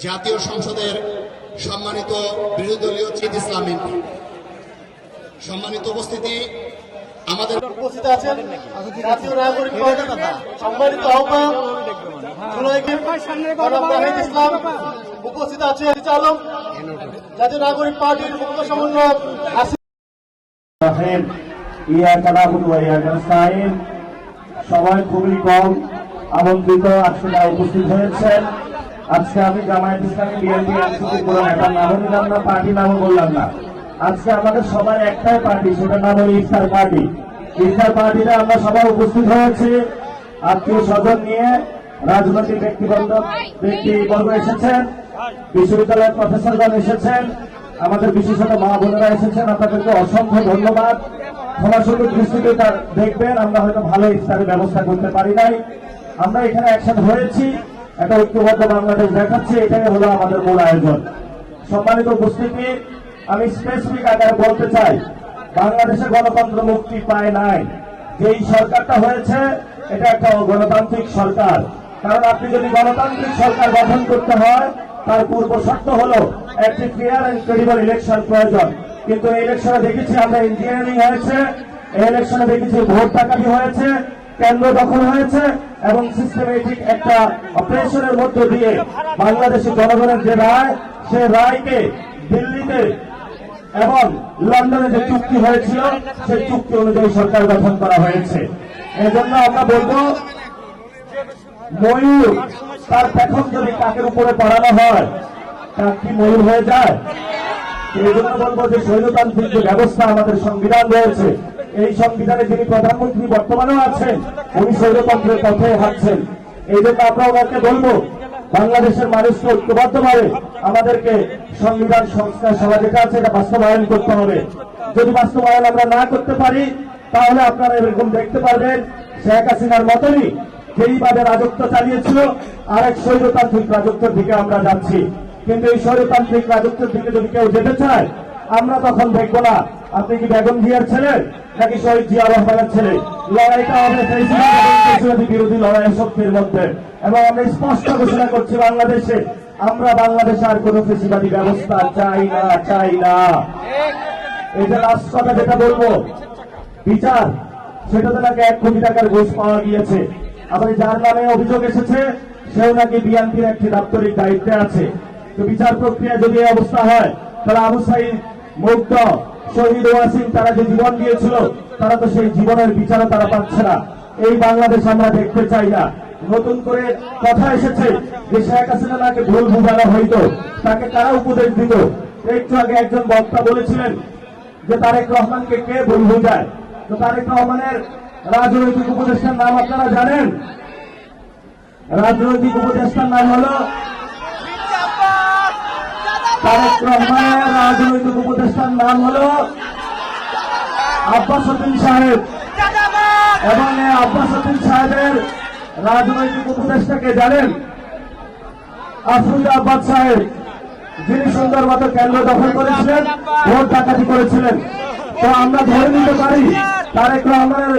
জাতীয় সংসদের সম্মানিত বিরোধী দলীয় চিফ ইসলাম এমপি, সম্মানিত উপস্থিতি, আমাদের উপস্থিত আছেন জাতীয় নাগরিক পার্টির সম্মানিত আহ্বায়ক জনাব ইসলাম, উপস্থিত আছে চালক জাতীয় নাগরিক পার্টির মুখ্য সমন্বয়ক সবাই খুবই কম আমন্ত্রিত আজকে উপস্থিত হয়েছেন। আজকে আমি জামায়াত ইসলামী বিএনপি এনসিপি কোনো নেতার নামও নিলাম না, পার্টি নামও বললাম না। আজকে আমাদের সবার একটাই পার্টি, সেটার নাম হল ইফতার পার্টি। ইফতার পার্টিতে আমরা সবাই উপস্থিত হয়েছি, আত্মীয় স্বজন নিয়ে, রাজনৈতিক ব্যক্তিবর্গ এসেছেন, বিশ্ববিদ্যালয়ের প্রফেসরগণ এসেছেন, আমাদের বিশেষত মা বোনেরা এসেছেন। আপনাদেরকে অসংখ্য ধন্যবাদ। ক্ষমাসুন্দর দৃষ্টিতে দেখবেন, আমরা হয়তো ভালো ইফতারের ব্যবস্থা করতে পারি নাই। আমরা এখানে একসাথে হয়েছি, একটা ঐক্যবদ্ধ বাংলাদেশ দেখাচ্ছি, এটাই হলো আমাদের মূল আয়োজন। সম্মানিত উপস্থিতি, আমি স্পেসিফিক আকারে বলতে চাই, বাংলাদেশে গণতন্ত্র মুক্তি পায় নাই। যেই সরকারটা হয়েছে এটা একটা গণতান্ত্রিক সরকার। কারণ আপনি যদি গণতান্ত্রিক সরকার গঠন করতে হয়, তার পূর্ব শর্ত হলো একটি ফেয়ার এন্ড ক্রেডিবল ইলেকশন প্রয়োজন। কিন্তু এই ইলেকশনে দেখেছি আমরা ইঞ্জিনিয়ারিং হয়েছে, এই ইলেকশনে দেখেছি ভোট ডাকাতি হয়েছে, কেন্দ্র দখল হয়েছে এবং সিস্টেমেটিক একটা অপারেশনের মধ্য দিয়ে বাংলাদেশের জনগণের যে রায়, সে রায়কে দিল্লিতে এবং লন্ডনে যে চুক্তি হয়েছিল সেই চুক্তি অনুযায়ী সরকার গঠন করা হয়েছে। এজন্য আমরা বলবো, ময়ূর তার পেখম যদি কাকের উপরে পড়ানো হয়, কাক কি ময়ূর হয়ে যায়? এই জন্য বলবো যে স্বৈরতান্ত্রিক যে ব্যবস্থা আমাদের সংবিধান রয়েছে, এই সংবিধানে যিনি প্রধানমন্ত্রী বর্তমানেও আছেন, উনি স্বৈরতন্ত্রের পথে হাঁটছেন। এই জন্য আমরা ওনাকে বলবো, বাংলাদেশের মানুষকে ঐক্যবদ্ধভাবে আমাদেরকে সংবিধান সংস্কার সভা যেটা আছে এটা বাস্তবায়ন করতে হবে। যদি বাস্তবায়ন আমরা না করতে পারি, তাহলে আপনারা এরকম দেখতে পারবেন শেখ হাসিনার মতনই যেইভাবে রাজত্ব চালিয়েছিল, আরেক স্বৈরতান্ত্রিক রাজত্বের দিকে আমরা যাচ্ছি। কিন্তু এই স্বৈরতান্ত্রিক রাজত্বের দিকে যদি কেউ যেতে চায়, আমরা তখন দেখবো না আপনি কি বেগম জিয়ার ছেলে নাকি শহীদ জিয়া রহমানের ছেলে। লড়াইটা হবে ফেসিবাদী বিরোধী লড়াইয়ের শক্তির মধ্যে। এবং আমরা স্পষ্ট ঘোষণা করছি, বাংলাদেশে আমরা বাংলাদেশে আর কোন ফেসিবাদী ব্যবস্থা চাই না, চাই না। এই যে লাস্ট কথা যেটা বলবো, বিচার, সেটাতে নাকি 1 কোটি টাকার ঘুষ পাওয়া গিয়েছে। আবার যার নামে অভিযোগ এসেছে সেও নাকি বিএনপির একটি দাপ্তরিক দায়িত্বে আছে। তো বিচার প্রক্রিয়া যদি এই অবস্থা হয়, তাহলে আবু সাইদ, মুগ্ধ, শহীদ ওয়াসিম তারা যে জীবন দিয়েছিল, তারা তো সেই জীবনের বিচারও তারা পাচ্ছে না। এই বাংলাদেশ আমরা দেখতে চাই না। নতুন করে কথা এসেছে যে শেখ হাসিনা নাকি ভুল বুঝানো হইতো, তাকে কারা উপদেশ দিত। একটু আগে একজন বক্তা বলেছিলেন যে তারেক রহমানকে কে ভুল বুঝায়। তো তারেক রহমানের রাজনৈতিক উপদেষ্টার নাম আপনারা জানেন? রাজনৈতিক উপদেষ্টার নাম হলো তারেক রহমানের রাজনৈতিক উপদেষ্টার নাম হলো আব্বাস উদ্দিন সাহেব। এবং এই আব্বাস উদ্দিন সাহেবের রাজনৈতিক উপদেষ্টাকে জানেন? আফরুজা আব্বাস সাহেব, যিনি সুন্দর মতো কেন্দ্র দখল করেছিলেন, ভোট ডাকাতি করেছিলেন। তো আমরা ধরে নিতে পারি তারেক রহমানের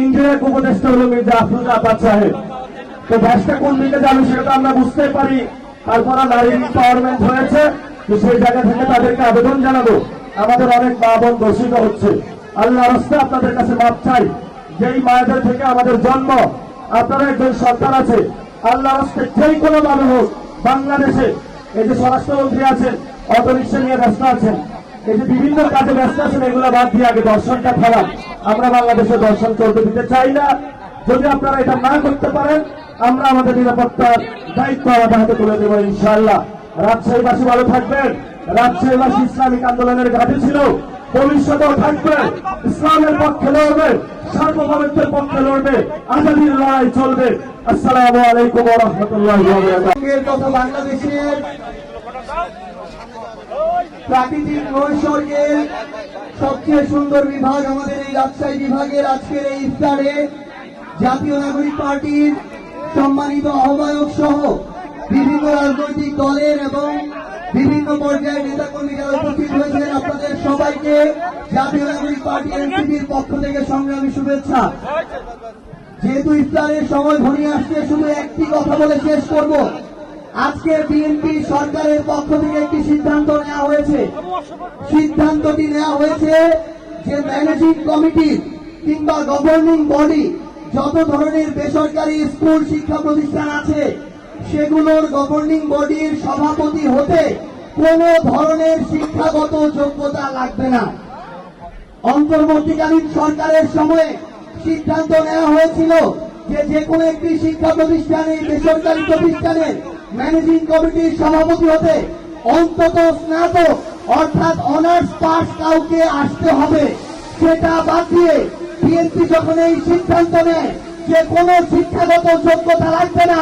ইন্ডিয়ার উপদেষ্টা হল মির্জা আফরুজা আব্বাস সাহেব। তো দেশটা কোন দিকে যাবে সেটা তো আমরা বুঝতে পারি। তারপরে নারী এম্পাওয়ারমেন্ট হয়েছে, তো সেই জায়গা থেকে তাদেরকে আবেদন জানাবো, আমাদের অনেক মা বোন দূষিত হচ্ছে। আল্লাহর রাস্তায় আপনাদের কাছে মাপ চাই, যেই মায়েদের থেকে আমাদের জন্ম। আপনারা একজন সরকার আছে, আল্লাহর রাস্তায় যেই কোনো ভাবে হোক বাংলাদেশে, এই যে স্বরাষ্ট্রমন্ত্রী আছেন, অটোরিক্সা নিয়ে ব্যস্ত আছেন, এই যে বিভিন্ন কাজে ব্যস্ত আছেন, এগুলো বাদ দিয়ে আগে দর্শনটা ফেলান। আমরা বাংলাদেশে দর্শন চলতে দিতে চাই না। যদি আপনারা এটা না করতে পারেন, আমরা আমাদের নিরাপত্তার দায়িত্ব আমাদের হাতে তুলে দেবো ইনশাআল্লাহ। রাজশাহীবাসী ভালো থাকবেন। রাজশাহীবাসী ইসলামিক আন্দোলনের ঘাঁটি ছিল, ভবিষ্যতেও থাকবে। ইসলামের পক্ষে লড়বে, সার্বভৌমত্বের পক্ষে লড়বে, আজাদীর লড়াই চলবে। আসসালামু আলাইকুম ওয়া রাহমাতুল্লাহি ওয়া বারাকাতুহু। বাংলাদেশের প্রাকৃতিক নৈসর্গের সবচেয়ে সুন্দর বিভাগ আমাদের এই রাজশাহী বিভাগের আজকের এই ইফতারে জাতীয় নাগরিক পার্টির সম্মানিত আহ্বায়ক সহ বিভিন্ন রাজনৈতিক দলের এবং বিভিন্ন পর্যায়ের নেতাকর্মী যারা উপস্থিত হয়েছেন, আপনাদের সবাইকে জাতীয় নাগরিক পার্টি এনসিপির পক্ষ থেকে সংগ্রামী শুভেচ্ছা। যেহেতু ইফতারের সময় ঘনিয়ে আসছে, শুধু একটি কথা বলে শেষ করব। আজকে বিএনপি সরকারের পক্ষ থেকে একটি সিদ্ধান্ত নেওয়া হয়েছে। সিদ্ধান্তটি নেওয়া হয়েছে যে ম্যানেজিং কমিটি কিংবা গভর্নিং বডি যত ধরনের বেসরকারি স্কুল শিক্ষা প্রতিষ্ঠান আছে সেগুলোর গভর্নিং বডির সভাপতি হতে কোন ধরনের শিক্ষাগত যোগ্যতা লাগবে না। অন্তর্বর্তীকালীন সরকারের সময়ে সিদ্ধান্ত নেওয়া হয়েছিল যে কোনো একটি শিক্ষা প্রতিষ্ঠানে বেসরকারি প্রতিষ্ঠানের ম্যানেজিং কমিটির সভাপতি হতে অন্তত স্নাতক অর্থাৎ অনার্স পাস কাউকে আসতে হবে। সেটা বাদ দিয়ে বিএনপি যখন এই সিদ্ধান্ত নেয় যে কোনো শিক্ষাগত যোগ্যতা লাগবে না,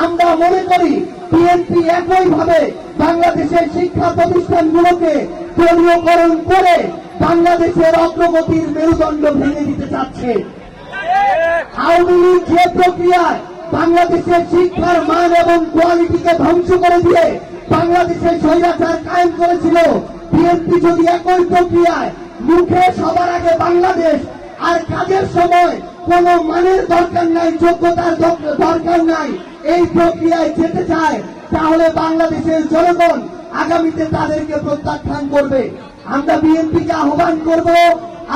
আমরা মনে করি বিএনপি একইভাবে বাংলাদেশের শিক্ষা প্রতিষ্ঠানগুলোকে দলীয়করণ করে বাংলাদেশের অগ্রগতির মেরুদণ্ড ভেঙে দিতে চাচ্ছে। আওয়ামী লীগ যে প্রক্রিয়ায় বাংলাদেশের শিক্ষার মান এবং কোয়ালিটিকে ধ্বংস করে দিয়ে বাংলাদেশের স্বৈরাচার কায়েম করেছিল, বিএনপি যদি একই প্রক্রিয়ায় মুখে সবার আগে বাংলাদেশ আর কাজের সময় কোন মানের দরকার নাই, যোগ্যতার দরকার নাই, এই প্রক্রিয়ায় যেতে চায়, তাহলে বাংলাদেশের জনগণ আগামীতে তাদেরকে প্রত্যাখ্যান করবে। আমরা বিএনপিকে আহ্বান করব,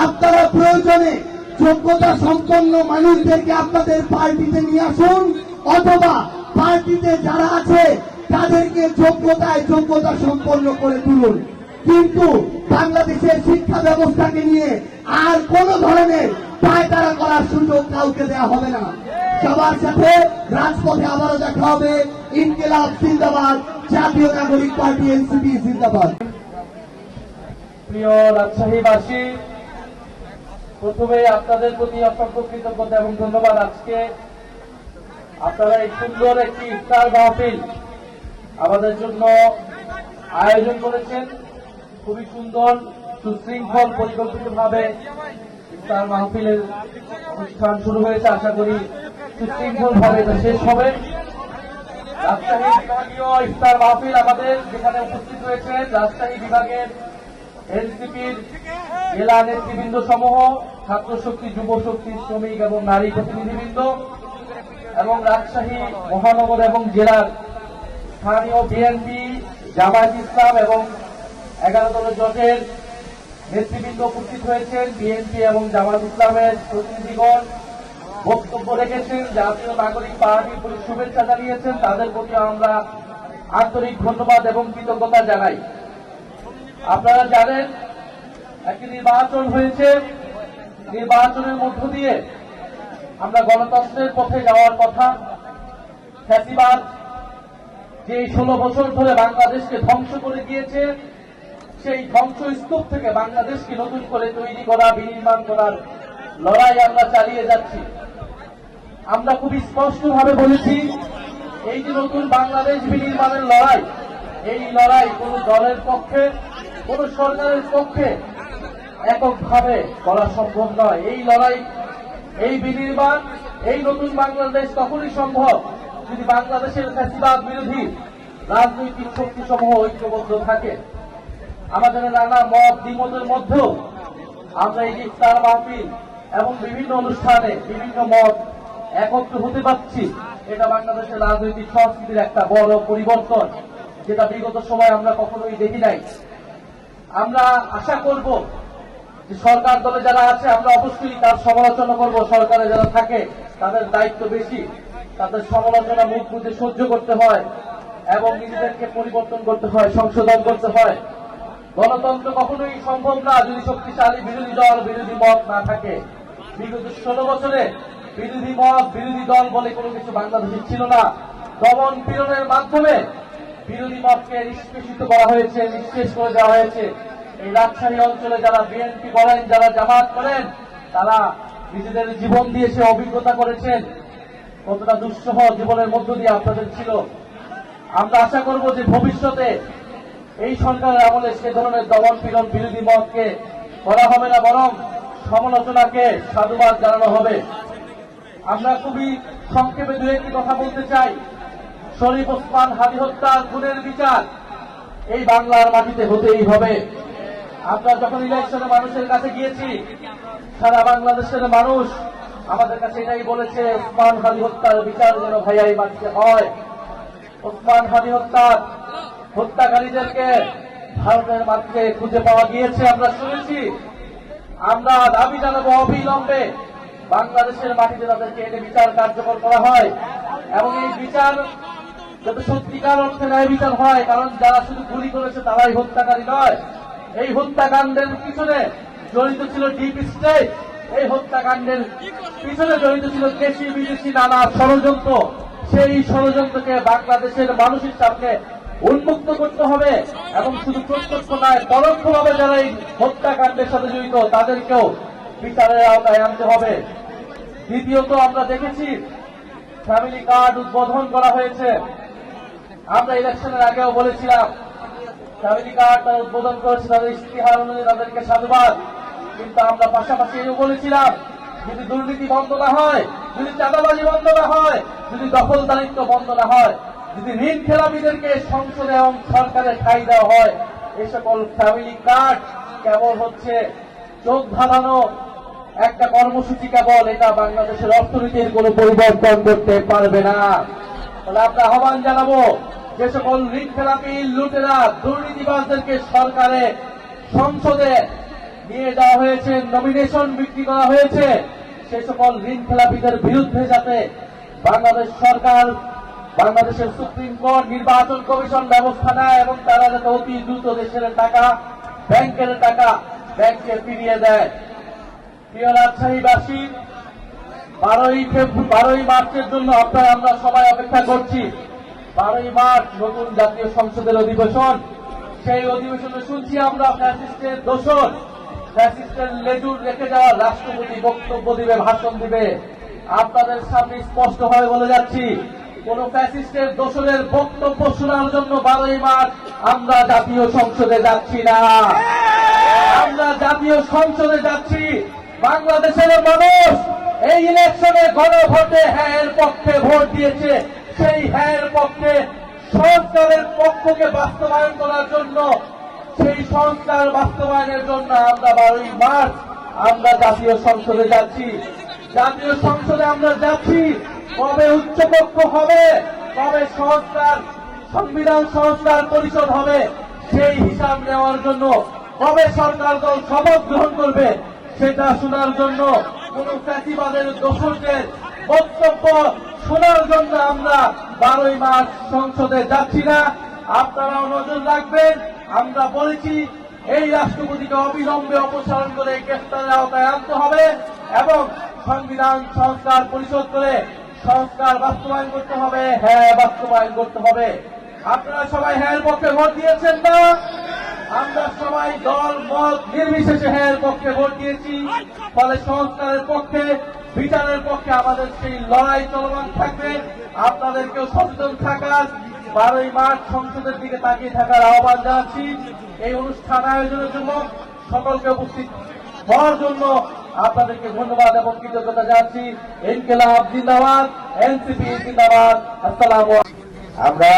আপনারা প্রয়োজনে যোগ্যতা সম্পন্ন মানুষদেরকে আপনাদের পার্টিতে নিয়ে আসুন, অথবা পার্টিতে যারা আছে তাদেরকে যোগ্যতা সম্পন্ন করে তুলুন। কিন্তু বাংলাদেশের শিক্ষা ব্যবস্থাকে নিয়ে আর কোন ধরনের পায়তারা করার সুযোগ কাউকে দেওয়া হবে না। সবার সাথে রাজপথে আবারও দেখা হবে। ইনকিলাব জিন্দাবাদ, জাতীয় নাগরিক পার্টি এনসিপি জিন্দাবাদ। প্রিয় রাজশাহীবাসী, প্রথমে আপনাদের প্রতি অসংখ্য কৃতজ্ঞতা এবং ধন্যবাদ। আজকে আপনারা এই সুন্দর একটি ইফতার মাহফিল আমাদের জন্য আয়োজন করেছেন। খুবই সুন্দর, সুশৃঙ্খল, পরিকল্পিতভাবে ইফতার মাহফিলের অনুষ্ঠান শুরু হয়েছে। আশা করি সুশৃঙ্খলভাবে এটা শেষ হবে। রাজশাহী বিভাগীয় ইফতার মাহফিল আমাদের যেখানে উপস্থিত রয়েছে রাজশাহী বিভাগের এনসিপির জেলা নেতৃবৃন্দ সমূহ, ছাত্র শক্তি, যুব শক্তি, শ্রমিক এবং নারী প্রতিনিধিবৃন্দ এবং রাজশাহী মহানগর এবং জেলার স্থানীয় বিএনপি, জামায়াত ইসলাম এবং 11 দলের জোটের নেতৃবৃন্দ উপস্থিত হয়েছেন। বিএনপি এবং জামায়াত ইসলামের প্রতিনিধিগণ বক্তব্য রেখেছেন, জাতীয় নাগরিক পার্টির প্রতি শুভেচ্ছা জানিয়েছেন। তাদের প্রতি আমরা আন্তরিক ধন্যবাদ এবং কৃতজ্ঞতা জানাই। আপনারা জানেন একটি নির্বাচন হয়েছে, নির্বাচনের মধ্য দিয়ে আমরা গণতন্ত্রের পথে যাওয়ার কথা। ফ্যাসিবাদ যে 16 বছর ধরে বাংলাদেশকে ধ্বংস করে গিয়েছে, সেই ধ্বংসস্তূপ থেকে বাংলাদেশকে নতুন করে তৈরি করা, বিনির্মাণ করার লড়াই আমরা চালিয়ে যাচ্ছি। আমরা খুবই স্পষ্টভাবে বলেছি, এই যে নতুন বাংলাদেশ বিনির্মাণের লড়াই, এই লড়াই কোন দলের পক্ষে, কোন সরকারের পক্ষে এককভাবে করা সম্ভব নয়। এই লড়াই, এই বিনির্মাণ, এই নতুন বাংলাদেশ তখনই সম্ভব যদি বাংলাদেশের ফ্যাসিবাদ বিরোধী রাজনৈতিক শক্তিসমূহ ঐক্যবদ্ধ থাকে। আমাদের নানা মত দ্বিমতের মধ্যেও আমরা এই ইফতার মাহফিল এবং বিভিন্ন অনুষ্ঠানে বিভিন্ন মত একত্র হতে পারছি। এটা বাংলাদেশের রাজনৈতিক সংস্কৃতির একটা বড় পরিবর্তন, যেটা বিগত সময় আমরা কখনোই দেখি নাই। আমরা আশা করব যে সরকার দলে যারা আছে আমরা অবশ্যই তার সমালোচনা করব। সরকারে যারা থাকে তাদের দায়িত্ব বেশি, তাদের সমালোচনা মুখ বুঝে সহ্য করতে হয় এবং নিজেদেরকে পরিবর্তন করতে হয়, সংশোধন করতে হয়। গণতন্ত্র কখনোই সম্ভব না যদি শক্তিশালী বিরোধী দল, বিরোধী মত না থাকে। বিগত 16 বছরে বিরোধী মত, বিরোধী দল বলে কোনো কিছু বাংলাদেশে ছিল না। দমন পীড়নের মাধ্যমে বিরোধী মতকে নিষ্পেষিত করা হয়েছে, নিঃশেষ করে দেওয়া হয়েছে। এই রাজশাহী অঞ্চলে যারা বিএনপি করেন, যারা জামাত করেন, তারা নিজেদের জীবন দিয়ে সে অভিজ্ঞতা করেছেন কতটা দুঃসহ জীবনের মধ্য দিয়ে আপনাদের ছিল। আমরা আশা করব যে ভবিষ্যতে এই সরকারের আমলে সে ধরনের দমন পীড়ন, বিরোধী মতকে করা হবে না, বরং সমালোচনাকে সাধুবাদ জানানো হবে। আমরা খুবই সংক্ষেপে দু একটি কথা বলতে চাই। শরীফ ওসমান হাদী হত্যার খুনের বিচার এই বাংলার মাটিতে হতেই হবে। আমরা যখন ইলেকশনে মানুষের কাছে গিয়েছি, সারা বাংলাদেশের মানুষ আমাদের কাছে এটাই বলেছে, ওসমান হাদী হত্যার বিচার যেন ভাইয়া এই মাটিতে হয়। ওসমান হাদি হত্যাকারীদেরকে ভারতের মাটিতে খুঁজে পাওয়া গিয়েছে, আমরা শুনেছি। আমরা দাবি জানাবো অবিলম্বে বাংলাদেশের মাটিতে তাদেরকে এনে বিচার কার্যকর করা হয়, এবং এই বিচার যাতে সত্যিকার অর্থে ন্যায় বিচার হয়। কারণ যারা শুধু গুলি করেছে তারাই হত্যাকারী নয়, এই হত্যাকাণ্ডের পিছনে জড়িত ছিল ডিপ স্টেট, এই হত্যাকাণ্ডের পিছনে জড়িত ছিল দেশি বিদেশি নানা ষড়যন্ত্র। সেই ষড়যন্ত্রকে বাংলাদেশের মানুষের সামনে উন্মুক্ত করতে হবে, এবং শুধু প্রত্যক্ষ নয় পরোক্ষভাবে যারা এই হত্যাকাণ্ডের সাথে জড়িত তাদেরকেও বিচারের আওতায় আনতে হবে। দ্বিতীয়ত, আমরা দেখেছি ফ্যামিলি কার্ড উদ্বোধন করা হয়েছে। আমরা ইলেকশনের আগেও বলেছিলাম ফ্যামিলি কার্ড তারা উদ্বোধন করেছে, তাদের ইশতেহার অনুযায়ী তাদেরকে সাধুবাদ। কিন্তু আমরা পাশাপাশি এও বলেছিলাম যদি দুর্নীতি বন্ধ না হয়, যদি চাঁদাবাজি বন্ধ না হয়, যদি দখলদারিত্ব বন্ধ না হয়, যদি ঋণ খেলাপিদেরকে সংসদে এবং সরকারের ঠাঁই দেওয়া হয়, এই সকল ফ্যামিলি কার্ড কেবল হচ্ছে চোখ ধাঁধানো একটা কর্মসূচি, কেবল এটা বাংলাদেশের অর্থনীতির কোনো পরিবর্তন করতে পারবে না। তাহলে আমরা আহ্বান জানাবো যে সকল ঋণ খেলাপি লুটেরা দুর্নীতিবাজদেরকে সরকারে সংসদে নিয়ে যাওয়া হয়েছে, নমিনেশন বিক্রি করা হয়েছে, সে সকল ঋণ খেলাপিদের বিরুদ্ধে যাতে বাংলাদেশ সরকার, বাংলাদেশের সুপ্রিম কোর্ট, নির্বাচন কমিশন ব্যবস্থা নেয়, এবং তারা যাতে অতি দ্রুত দেশের টাকা, ব্যাংকের টাকা ব্যাংকে ফিরিয়ে দেয়। প্রিয় রাজশাহীবাসী, 12ই মার্চের জন্য আমরা সবাই অপেক্ষা করছি। 12ই মার্চ নতুন জাতীয় সংসদের অধিবেশন। সেই অধিবেশনে শুনছি আমরা ফ্যাসিস্টের দোষর, ফ্যাসিস্টের লেজুর রেখে যাওয়া রাষ্ট্রপতি বক্তব্য দিবে, ভাষণ দিবে। আপনাদের সামনে স্পষ্টভাবে বলে যাচ্ছি, কোন ফ্যাসিস্টের দোষরের বক্তব্য শোনার জন্য 12ই মার্চ আমরা জাতীয় সংসদে যাচ্ছি না। আমরা জাতীয় সংসদে যাচ্ছি বাংলাদেশের মানুষ এই ইলেকশনে গণভোটে হ্যাঁ এর পক্ষে ভোট দিয়েছে, সেই হ্যাঁ এর পক্ষে সংস্কারের পক্ষকে বাস্তবায়ন করার জন্য, সেই সংস্কার বাস্তবায়নের জন্য আমরা 12ই মার্চ আমরা জাতীয় সংসদে যাচ্ছি। জাতীয় সংসদে আমরা যাচ্ছি কবে উচ্চকক্ষ হবে, কবে সংবিধান সংস্কার পরিষদ হবে, সেই হিসাব নেওয়ার জন্য, কবে সরকার দল শপথ গ্রহণ করবে সেটা শোনার জন্য, কোন ফ্যাসিবাদের দোষরদের বক্তব্য শোনার জন্য আমরা 12ই মার্চ সংসদে যাচ্ছি না। আপনারাও নজর রাখবেন। আমরা বলেছি এই রাষ্ট্রপতিকে অবিলম্বে অপসারণ করে গ্রেফতারের আওতায় আনতে হবে, এবং সংবিধান সংস্কার পরিষদ করে সংস্কার বাস্তবায়ন করতে হবে, হ্যাঁ বাস্তবায়ন করতে হবে। আপনারা সবাই হ্যাঁ এর পক্ষে ভোট দিয়েছেন না? আমরা সবাই দল মত নির্বিশেষে হ্যাঁ এর পক্ষে ভোট দিয়েছি। ফলে সংস্কারের পক্ষে, বিচারের পক্ষে আমাদের সেই লড়াই চলমান থাকবে। আপনাদেরকেও সচেতন থাকার, 12ই মার্চ সংসদের দিকে তাকিয়ে থাকার আহ্বান জানাচ্ছি। এই অনুষ্ঠান আয়োজনের জন্য সকলকে উপস্থিত হওয়ার জন্য আপনাদেরকে ধন্যবাদ এবং কৃতজ্ঞতা জানাচ্ছি। ইনকিলাব জিন্দাবাদ, এনসিপি জিন্দাবাদ। আসসালামু আলাইকুম। আমরা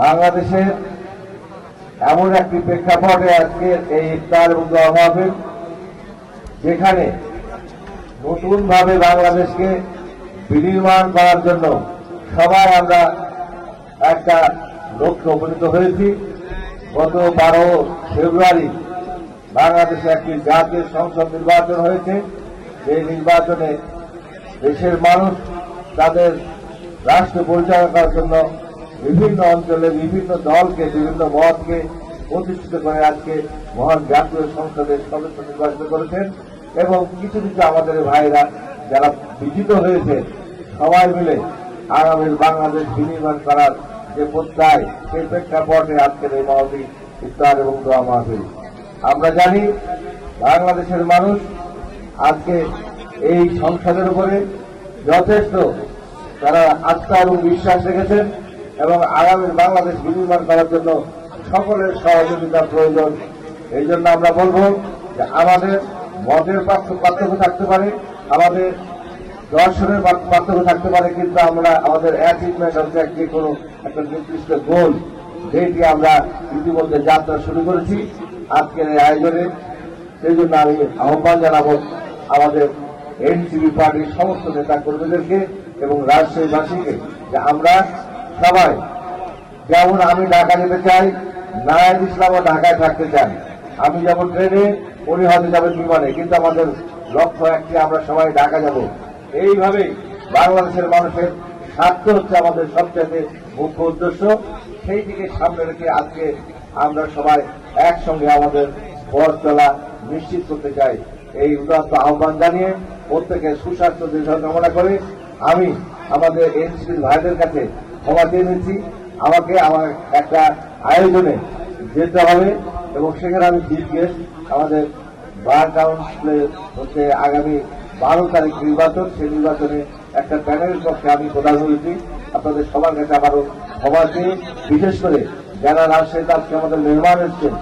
বাংলাদেশের এমন একটি প্রেক্ষাপটে আজকে এই ইফতার এবং দোয়া মাহফিল, যেখানে নতুন ভাবে বাংলাদেশকে বিনির্মাণ করার জন্য সবাই আমরা একটা লক্ষ্যে উপনীত হয়েছি। গত 12 ফেব্রুয়ারি বাংলাদেশে একটি জাতীয় সংসদ নির্বাচন হয়েছে। এই নির্বাচনে দেশের মানুষ তাদের রাষ্ট্র পরিচালনা করার জন্য বিভিন্ন অঞ্চলে বিভিন্ন দলকে, বিভিন্ন মতকে প্রতিষ্ঠিত করে আজকে মহান জাতীয় সংসদের সদস্য নির্বাচিত করেছেন। এবং কিছু কিছু আমাদের ভাইরা যারা বিজিত হয়েছে, সবাই মিলে আগামী বাংলাদেশ বিনির্মাণ করার যে প্রত্যয়, সেই প্রেক্ষাপটে আজকের এই মাহফিল, ইফতার এবং দোয়া মাহফিল। আমরা জানি বাংলাদেশের মানুষ আজকে এই সংসদের উপরে যথেষ্ট তারা আস্থা এবং বিশ্বাস রেখেছেন, এবং আগামী বাংলাদেশ বিনির্মাণ করার জন্য সকলের সহযোগিতার প্রয়োজন। এই জন্য আমরা বলব যে আমাদের মতের পার্থক্য থাকতে পারে, আমাদের দর্শনের পার্থক্য থাকতে পারে, কিন্তু আমরা আমাদের অ্যাচিভমেন্ট হচ্ছে যে কোনো একটা নির্দিষ্ট গোল, যেটি আমরা ইতিমধ্যে যাত্রা শুরু করেছি আজকের এই আয়োজনে। সেই জন্য আমি আহ্বান জানাবো আমাদের এনসিপি পার্টির সমস্ত নেতা কর্মীদেরকে এবং রাজশাহীবাসীকে যে আমরা সবাই, যেমন আমি ঢাকা যেতে চাই, নায়েব ইসলামও ঢাকায় থাকতে চান। আমি যেমন ট্রেনে, উনি হয়তো যাবেন বিমানে, কিন্তু আমাদের লক্ষ্য একটি, আমরা সবাই ঢাকা যাব। এইভাবেই বাংলাদেশের মানুষের স্বার্থ হচ্ছে আমাদের সবচেয়ে মুখ্য উদ্দেশ্য। সেই দিকে সামনে রেখে আজকে আমরা সবাই একসঙ্গে আমাদের পথ চলা নিশ্চিত করতে চাই। এই উদাত্ত আহ্বান জানিয়ে প্রত্যেকের সুস্বাস্থ্য দীর্ঘ কামনা করে আমি আমাদের এনসিপির ভাইদের কাছে ক্ষমা চেয়ে নিচ্ছি। আমাকে আমার একটা আয়োজনে যেতে হবে এবং সেখানে আমি চিফ গেস্ট। আমাদের বার কাউন্সিলে হচ্ছে আগামী 12 তারিখ নির্বাচন, সেই নির্বাচনে একটা প্যানেলের পক্ষে আমি প্রধান হয়েছি। আপনাদের সবার কাছে আবারও ক্ষমা চেয়ে, বিশেষ করে যারা রাজশাহীতে আজকে আমাদের মেহমান এসছেন,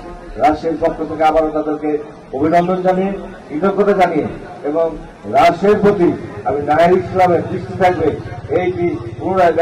রাজশাহীর পক্ষ থেকে আবারও তাদেরকে অভিনন্দন জানিয়ে, কৃতজ্ঞতা জানিয়ে এবং রাজশাহীর প্রতি আমি নায়েব ইসলামের দৃষ্টি থাকবে এইটি পুনরায়